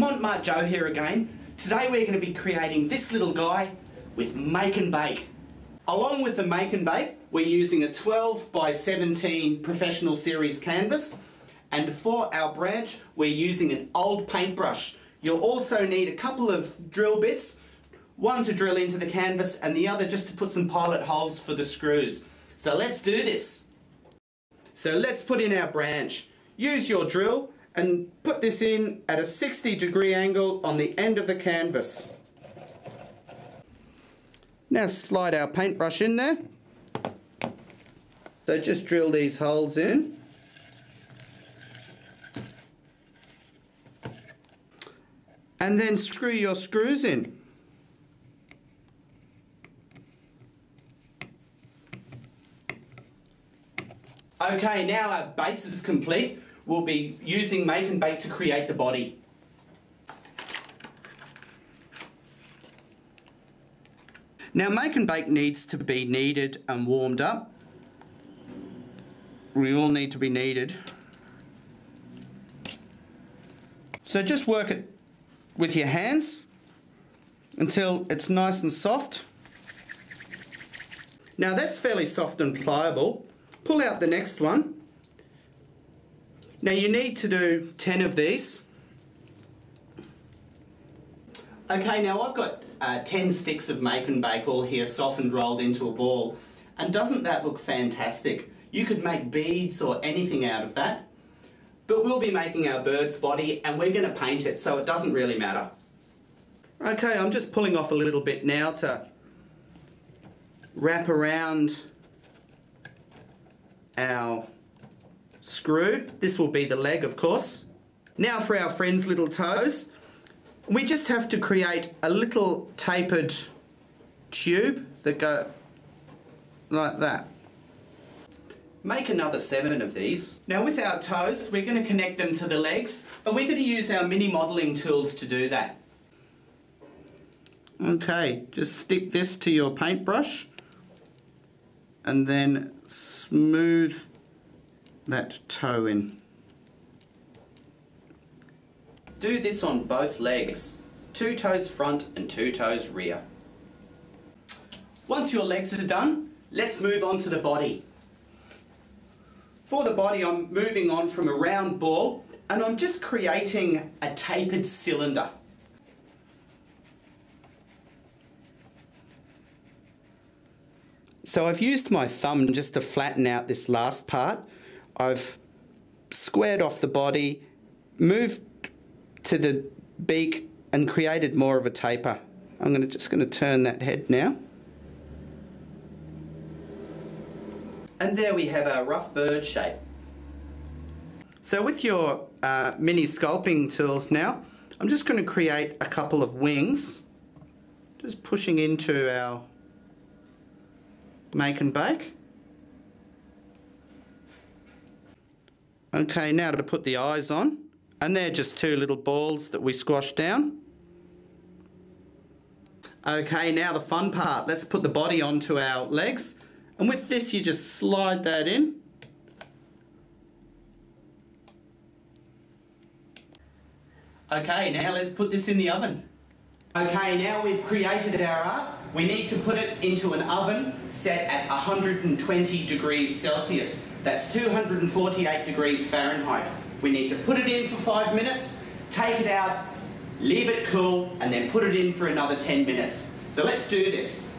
Montmart Joe here again. Today we're going to be creating this little guy with Make and Bake. Along with the Make and Bake, we're using a 12 by 17 professional series canvas, and for our branch we're using an old paintbrush. You'll also need a couple of drill bits, one to drill into the canvas and the other just to put some pilot holes for the screws. So let's do this. So let's put in our branch. Use your drill and put this in at a 60-degree angle on the end of the canvas. Now slide our paintbrush in there. So just drill these holes in. And then screw your screws in. Okay, now our base is complete. We'll be using Make and Bake to create the body. Now Make and Bake needs to be kneaded and warmed up. We all need to be kneaded. So just work it with your hands until it's nice and soft. Now that's fairly soft and pliable. Pull out the next one. Now you need to do 10 of these. Okay, now I've got 10 sticks of Make and Bake all here softened, rolled into a ball. And doesn't that look fantastic? You could make beads or anything out of that. But we'll be making our bird's body and we're going to paint it, so it doesn't really matter. Okay, I'm just pulling off a little bit now to wrap around our screw. This will be the leg, of course. Now for our friend's little toes. We just have to create a little tapered tube that go like that. Make another 7 of these. Now with our toes, we're going to connect them to the legs, but we're going to use our mini modelling tools to do that. Okay, just stick this to your paintbrush and then smooth that toe in. Do this on both legs, 2 toes front and 2 toes rear. Once your legs are done, let's move on to the body. For the body, I'm moving on from a round ball and I'm just creating a tapered cylinder. So I've used my thumb just to flatten out this last part. I've squared off the body, moved to the beak and created more of a taper. I'm just going to turn that head now. And there we have our rough bird shape. So with your mini sculpting tools now, I'm just going to create a couple of wings, just pushing into our Make and Bake. Okay, now to put the eyes on, and they're just 2 little balls that we squash down. Okay, now the fun part. Let's put the body onto our legs, and with this you just slide that in. Okay, now let's put this in the oven. Okay, now we've created our art. We need to put it into an oven set at 120 degrees Celsius. That's 248 degrees Fahrenheit. We need to put it in for 5 minutes, take it out, leave it cool, and then put it in for another 10 minutes. So let's do this.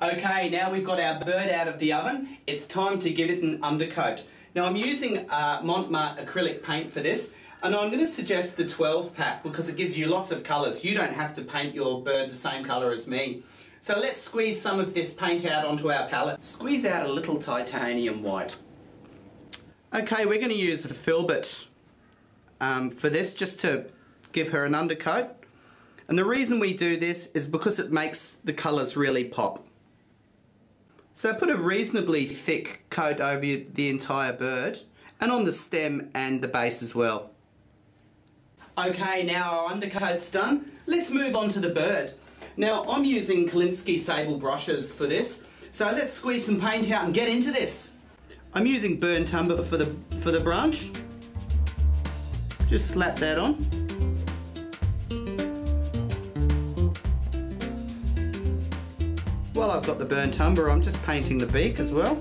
Okay, now we've got our bird out of the oven. It's time to give it an undercoat. Now I'm using Montmart acrylic paint for this, and I'm going to suggest the 12 pack because it gives you lots of colours. You don't have to paint your bird the same colour as me. So let's squeeze some of this paint out onto our palette. Squeeze out a little titanium white. Okay, we're going to use a filbert for this, just to give her an undercoat. And the reason we do this is because it makes the colours really pop. So put a reasonably thick coat over the entire bird, and on the stem and the base as well. Okay, now our undercoat's done. Let's move on to the bird. Now I'm using Kolinsky sable brushes for this, so let's squeeze some paint out and get into this. I'm using burnt umber for the branch. Just slap that on. While I've got the burnt umber, I'm just painting the beak as well.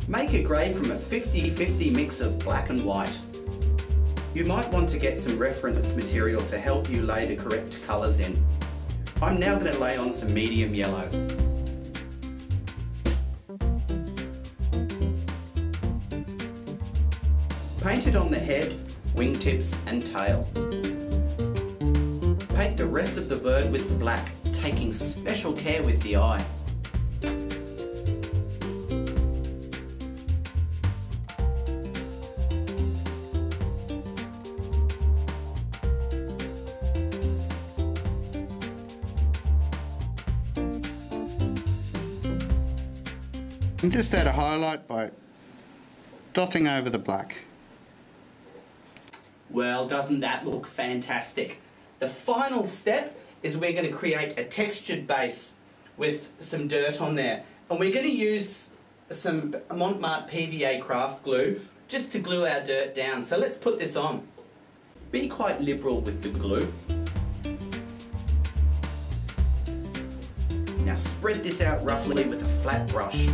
Make a grey from a 50-50 mix of black and white. You might want to get some reference material to help you lay the correct colours in. I'm now going to lay on some medium yellow. Paint it on the head, wingtips and tail. Paint the rest of the bird with the black, taking special care with the eye. And just add a highlight by dotting over the black. Well, doesn't that look fantastic? The final step is we're going to create a textured base with some dirt on there. And we're going to use some Montmart PVA craft glue just to glue our dirt down. So let's put this on. Be quite liberal with the glue. Now spread this out roughly with a flat brush.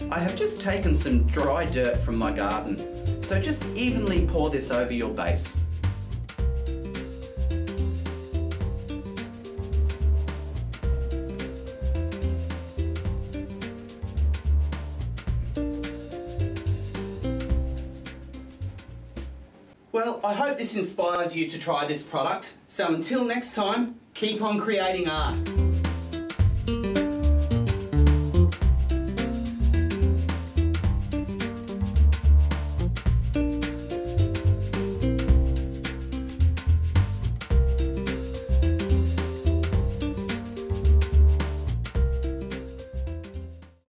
I have just taken some dry dirt from my garden, so just evenly pour this over your base. Well, I hope this inspires you to try this product. So until next time, keep on creating art.